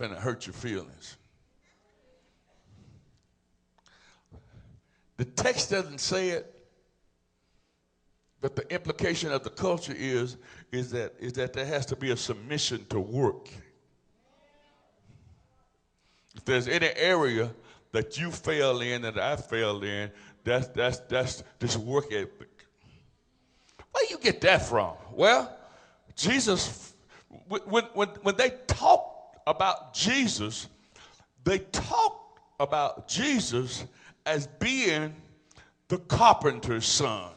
finna hurt your feelings. The text doesn't say it, but the implication of the culture is that there has to be a submission to work. If there's any area that you fail in and I fail in, that's this work ethic. Where you get that from? Well, Jesus, when they talked about Jesus, they talked about Jesus as being the carpenter's son.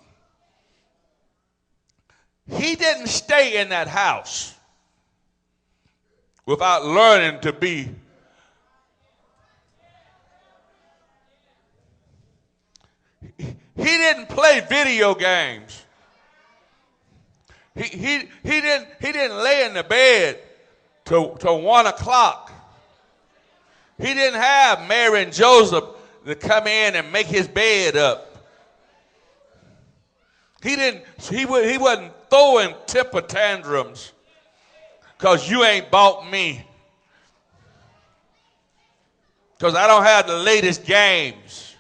He didn't stay in that house without learning to be he didn't play video games. He didn't lay in the bed till 1 o'clock. He didn't have Mary and Joseph to come in and make his bed up. He wasn't throwing temper tantrums because you ain't bought me. Because I don't have the latest games.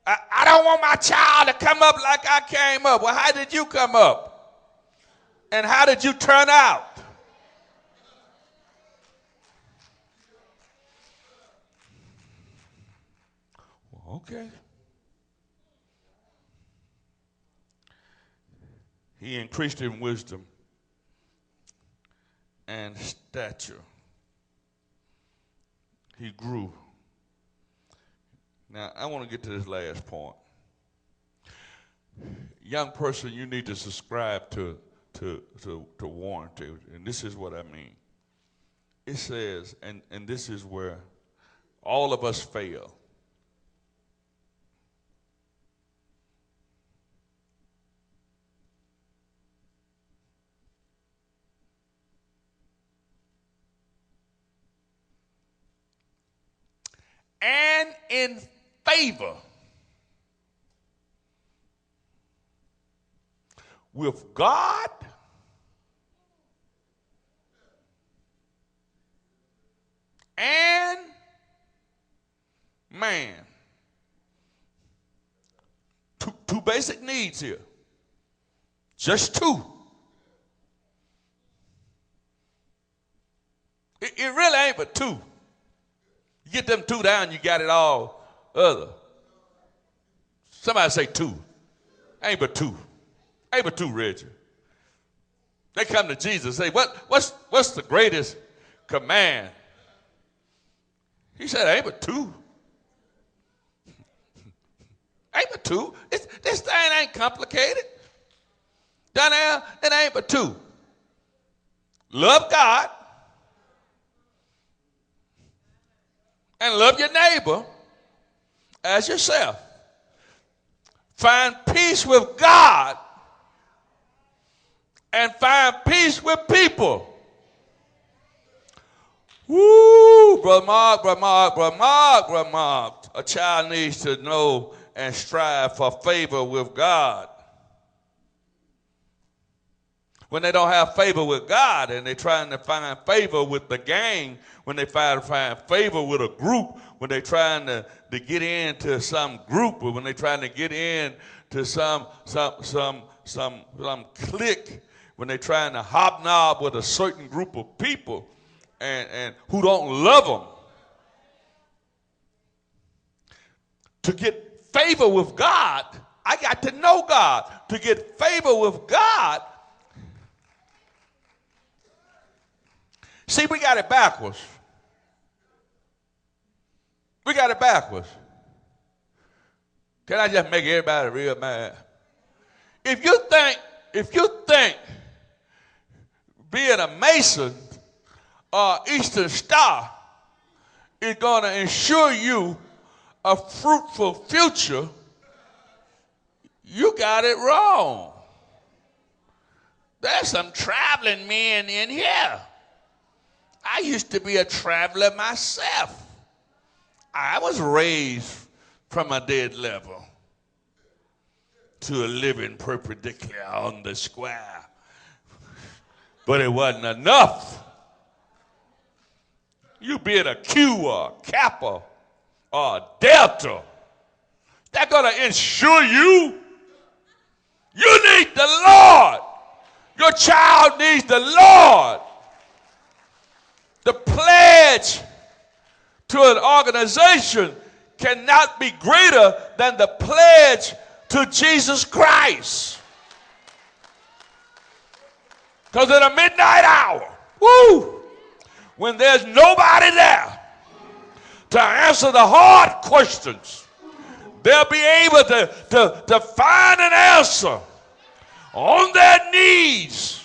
I don't want my child to come up like I came up. Well, how did you come up? And how did you turn out? Well, okay. He increased in wisdom and stature. He grew. Now, I want to get to this last point. Young person, you need to subscribe to warranty, and this is what I mean. It says, and this is where all of us fail. And in favor with God and man. Two basic needs here. Just two. It really ain't but two. You get them two down, you got it all other. Somebody say two. Ain't but two. Ain't but two, Reggie. They come to Jesus and say, what's the greatest command? He said, ain't but two. Ain't but two. This thing ain't complicated. Down there, it ain't but two. Love God and love your neighbor as yourself. Find peace with God and find peace with people. Woo, Brother Mark. A child needs to know and strive for favor with God. When they don't have favor with God and they're trying to find favor with the gang, when they try to find favor with a group, when they're trying to get into some group, or when they're trying to get into some clique, when they're trying to hobnob with a certain group of people and who don't love them. To get favor with God, I got to know God. To get favor with God, see, we got it backwards. We got it backwards. Can I just make everybody real mad? If you think being a Mason or Eastern Star is going to ensure you a fruitful future, you got it wrong. There's some traveling men in here. I used to be a traveler myself. I was raised from a dead level to a living perpendicular on the square. But it wasn't enough. You being a Q or a Kappa or a Delta, that's going to ensure you. You need the Lord. Your child needs the Lord. The pledge to an organization cannot be greater than the pledge to Jesus Christ. Because in a midnight hour, woo, when there's nobody there to answer the hard questions, they'll be able to find an answer on their knees.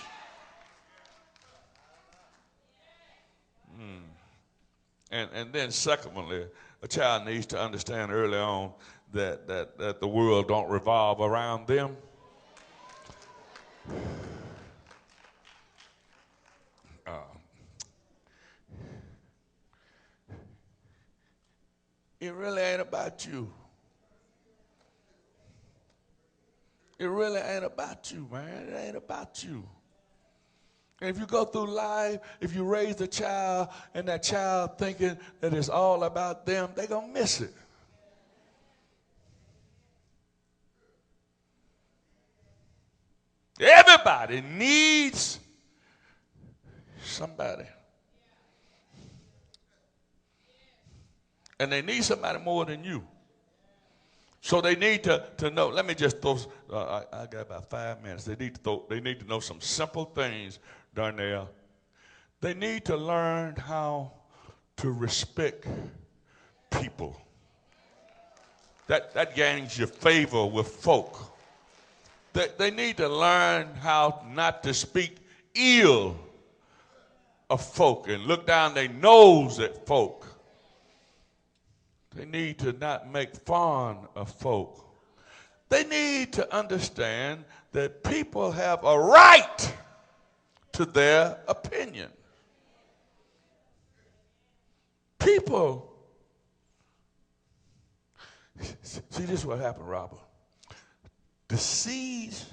And then secondly, a child needs to understand early on that the world don't revolve around them. It really ain't about you. It really ain't about you, man. It ain't about you. And if you go through life, if you raise a child and that child thinking that it's all about them, they're going to miss it. Everybody needs somebody. And they need somebody more than you. So they need to know. Let me just throw. I got about 5 minutes. They need to know some simple things, Darnell. They need to learn how to respect people. That gains your favor with folk. They need to learn how not to speak ill of folk and look down their nose at folk. They need to not make fun of folk. They need to understand that people have a right to their opinion. People, see, this is what happened, Robert. The seeds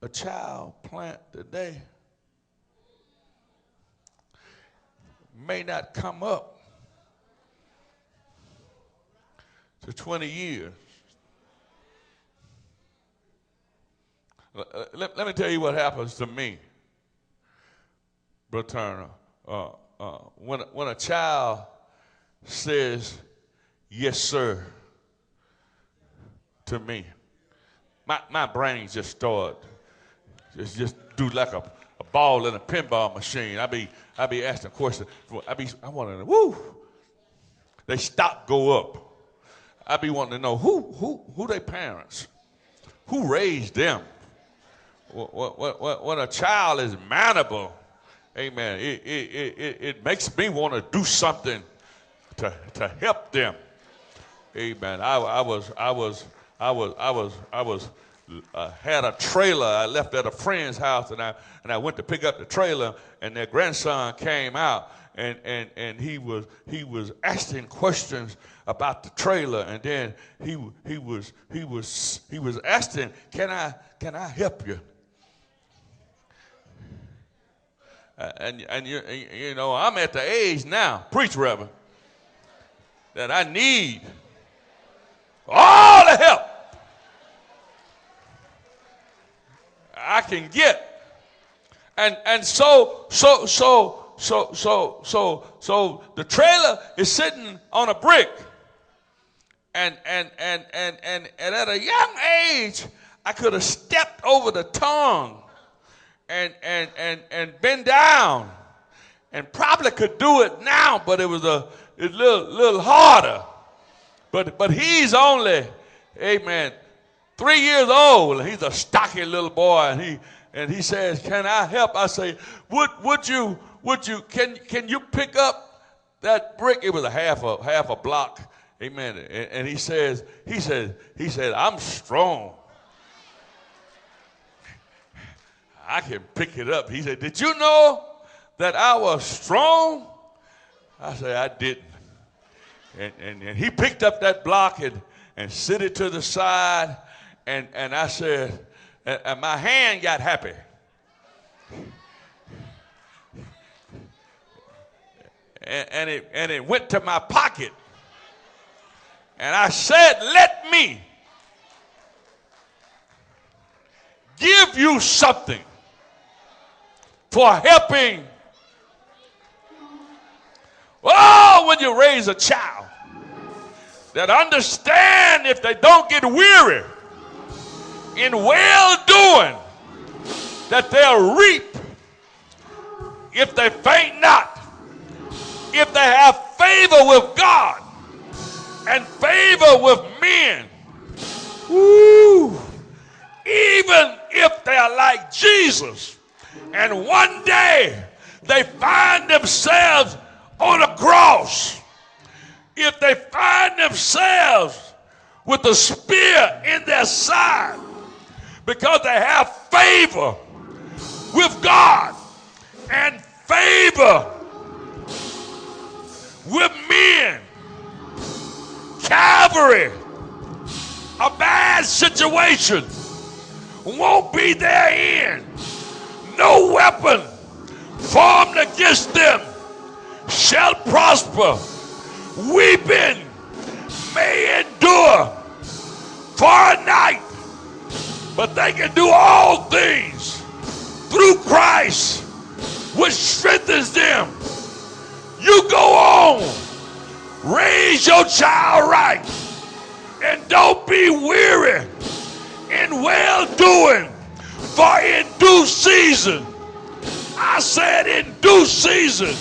a child plant today may not come up to 20 years. Let me tell you what happens to me, Brother Turner. When a child says, yes, sir, to me, my brain just started, just do like a ball in a pinball machine. I be asking questions. I want to know, woo, they stop, go up. I be wanting to know who their parents, who raised them. When a child is manable, amen, it makes me want to do something to help them. Amen. I had a trailer. I left at a friend's house, and I went to pick up the trailer, and their grandson came out, and he was asking questions about the trailer, and then he was asking, can I help you? And you know, I'm at the age now, preach, Reverend, that I need all the help I can get. And so the trailer is sitting on a brick. And at a young age, I could have stepped over the tongue and been down, and probably could do it now, but it was a little harder. But he's only, amen, 3 years old. He's a stocky little boy, and he says, "Can I help?" I say, "Would you? Can you pick up that brick?" It was a half a block, amen. And he said, "I'm strong. I can pick it up." He said, "Did you know that I was strong?" I said, "I didn't." And he picked up that block and set it to the side, and I said, and my hand got happy. And it went to my pocket. And I said, let me give you something for helping. Oh, when you raise a child that understand if they don't get weary in well-doing, that they'll reap if they faint not. If they have favor with God and favor with men, woo, even if they're like Jesus, and one day they find themselves on a cross, if they find themselves with a spear in their side, because they have favor with God and favor with men, Calvary, a bad situation won't be their end. No weapon formed against them shall prosper. Weeping may endure for a night, but they can do all things through Christ, which strengthens them. You go on, raise your child right, and don't be weary in well-doing, for in due season, I said in due season,